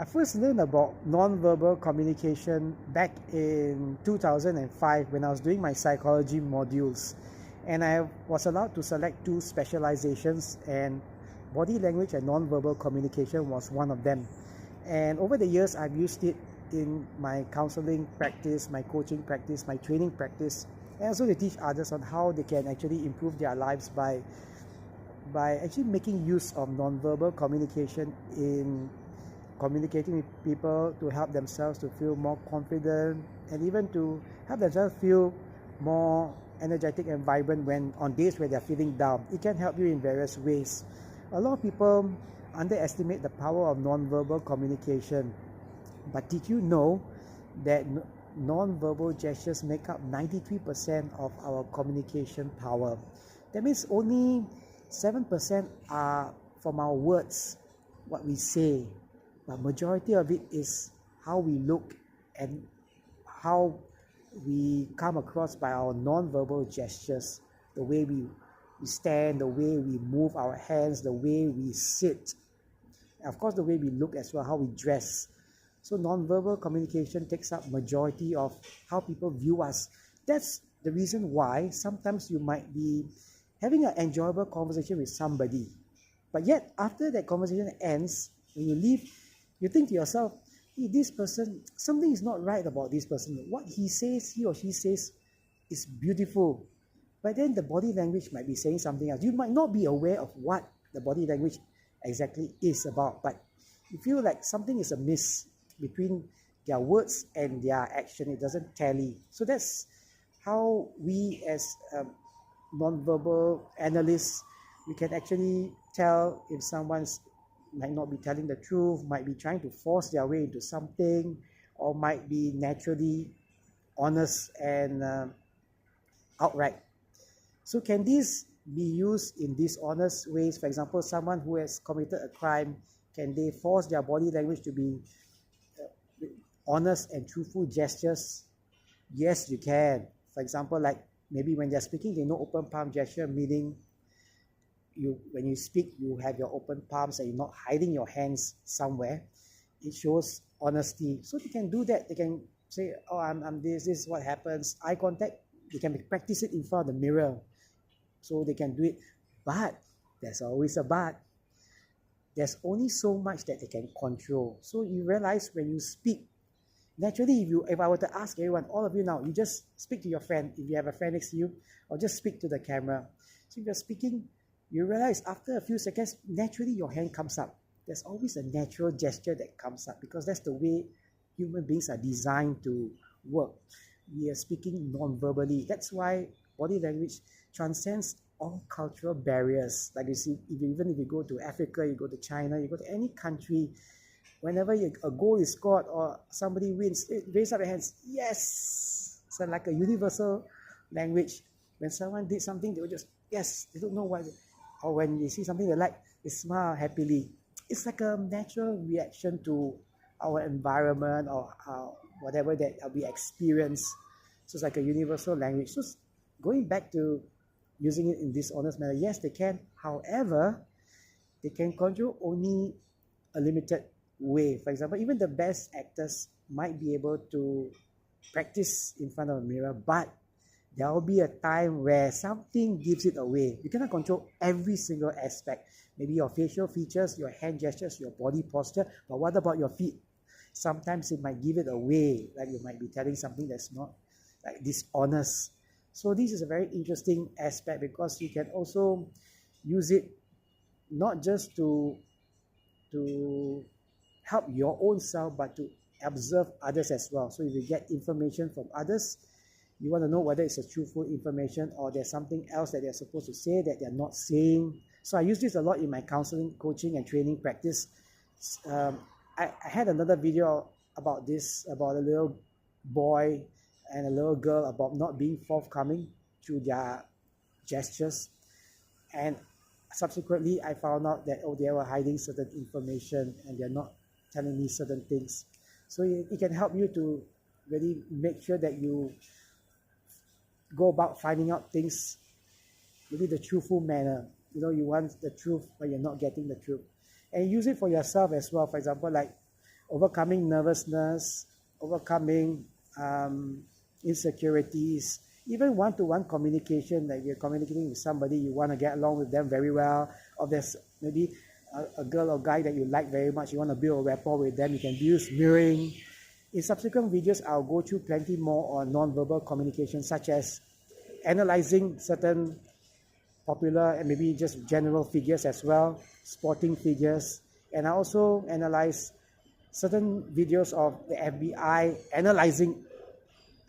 I first learned about non-verbal communication back in 2005 when I was doing my psychology modules, and I was allowed to select two specializations, and body language and non-verbal communication was one of them. And over the years, I've used it in my counseling practice, my coaching practice, my training practice, and also to teach others on how they can actually improve their lives by actually making use of non-verbal communication in communicating with people to help themselves to feel more confident and even to help themselves feel more energetic and vibrant when on days where they're feeling down. It can help you in various ways. A lot of people underestimate the power of non-verbal communication, but did you know that non-verbal gestures make up 93% of our communication power? That means only 7% are from our words, what we say, but majority of it is how we look and how we come across by our non-verbal gestures, the way we stand, the way we move our hands, the way we sit, and of course the way we look as well, how we dress. So non-verbal communication takes up majority of how people view us. That's the reason why sometimes you might be having an enjoyable conversation with somebody, but yet after that conversation ends, when you leave, you think to yourself, hey, this person, something is not right about this person. What he says, he or she says is beautiful, but then the body language might be saying something else. You might not be aware of what the body language exactly is about, but you feel like something is amiss between their words and their action. It doesn't tally. So that's how we as non-verbal analysts, we can actually tell if someone's might not be telling the truth, might be trying to force their way into something, or might be naturally honest and outright. So can this be used in dishonest ways? For example, someone who has committed a crime, can they force their body language to be honest and truthful gestures? Yes, you can. For example, like maybe when they're speaking, they know open palm gesture, meaning when you speak, you have your open palms and you're not hiding your hands somewhere. It shows honesty. So they can do that. They can say, oh, I'm this is what happens. Eye contact, they can practice it in front of the mirror. So they can do it. But there's always a but. There's only so much that they can control. So you realize when you speak, naturally, if I were to ask everyone, all of you now, you just speak to your friend, if you have a friend next to you, or just speak to the camera. So if you're speaking, you realize after a few seconds, naturally your hand comes up. There's always a natural gesture that comes up because that's the way human beings are designed to work. We are speaking non-verbally. That's why body language transcends all cultural barriers. Like you see, even if you go to Africa, you go to China, you go to any country, whenever a goal is scored or somebody wins, raise up your hands. Yes! So like a universal language. When someone did something, they will just, yes, they don't know why. Or when they see something they like, they smile happily. It's like a natural reaction to our environment or whatever that we experience. So it's like a universal language. So going back to using it in dishonest manner, yes, they can. However, they can control only a limited way. For example, even the best actors might be able to practice in front of a mirror, but there will be a time where something gives it away. You cannot control every single aspect. Maybe your facial features, your hand gestures, your body posture, but what about your feet? Sometimes it might give it away, like you might be telling something that's not like dishonest. So this is a very interesting aspect because you can also use it not just to help your own self, but to observe others as well. So if you get information from others, you want to know whether it's a truthful information or there's something else that they're supposed to say that they're not saying. So I use this a lot in my counseling, coaching, and training practice. I had another video about this, about a little boy and a little girl about not being forthcoming through their gestures. And subsequently, I found out that, they were hiding certain information and they're not telling me certain things. So it can help you to really make sure that you go about finding out things maybe the truthful manner. You want the truth, but you're not getting the truth. And use it for yourself as well. For example, like, overcoming nervousness, overcoming insecurities, even one-to-one communication, like you're communicating with somebody, you want to get along with them very well, or there's maybe a girl or guy that you like very much, you want to build a rapport with them, you can use mirroring. In subsequent videos, I'll go through plenty more on non-verbal communication, such as analyzing certain popular and maybe just general figures as well, sporting figures. And I also analyze certain videos of the FBI analyzing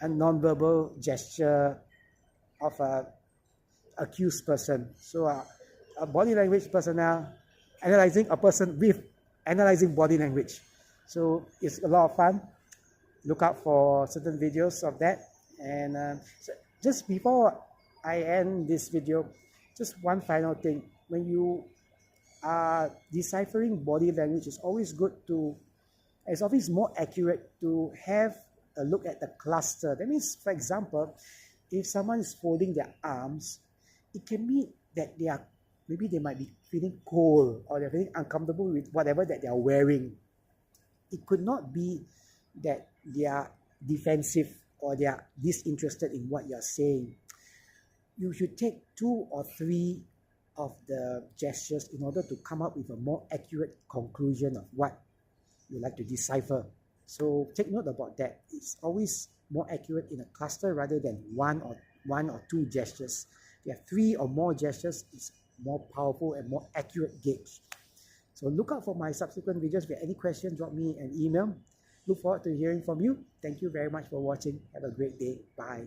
a non-verbal gesture of a accused person. So a body language personnel analyzing a person with analyzing body language. So it's a lot of fun. Look out for certain videos of that. And so just before I end this video, just one final thing. When you are deciphering body language, it's always more accurate to have a look at the cluster. That means, for example, if someone is folding their arms, it can be that maybe they might be feeling cold, or they're feeling uncomfortable with whatever that they are wearing. It could not be that they are defensive or they are disinterested in what you're saying. You should take 2 or 3 of the gestures in order to come up with a more accurate conclusion of what you like to decipher. So take note about that. It's always more accurate in a cluster rather than one or two gestures. If you have 3 or more gestures, it's more powerful and more accurate gauge. So look out for my subsequent videos. If you have any questions, drop me an email. Look forward to hearing from you. Thank you very much for watching. Have a great day. Bye.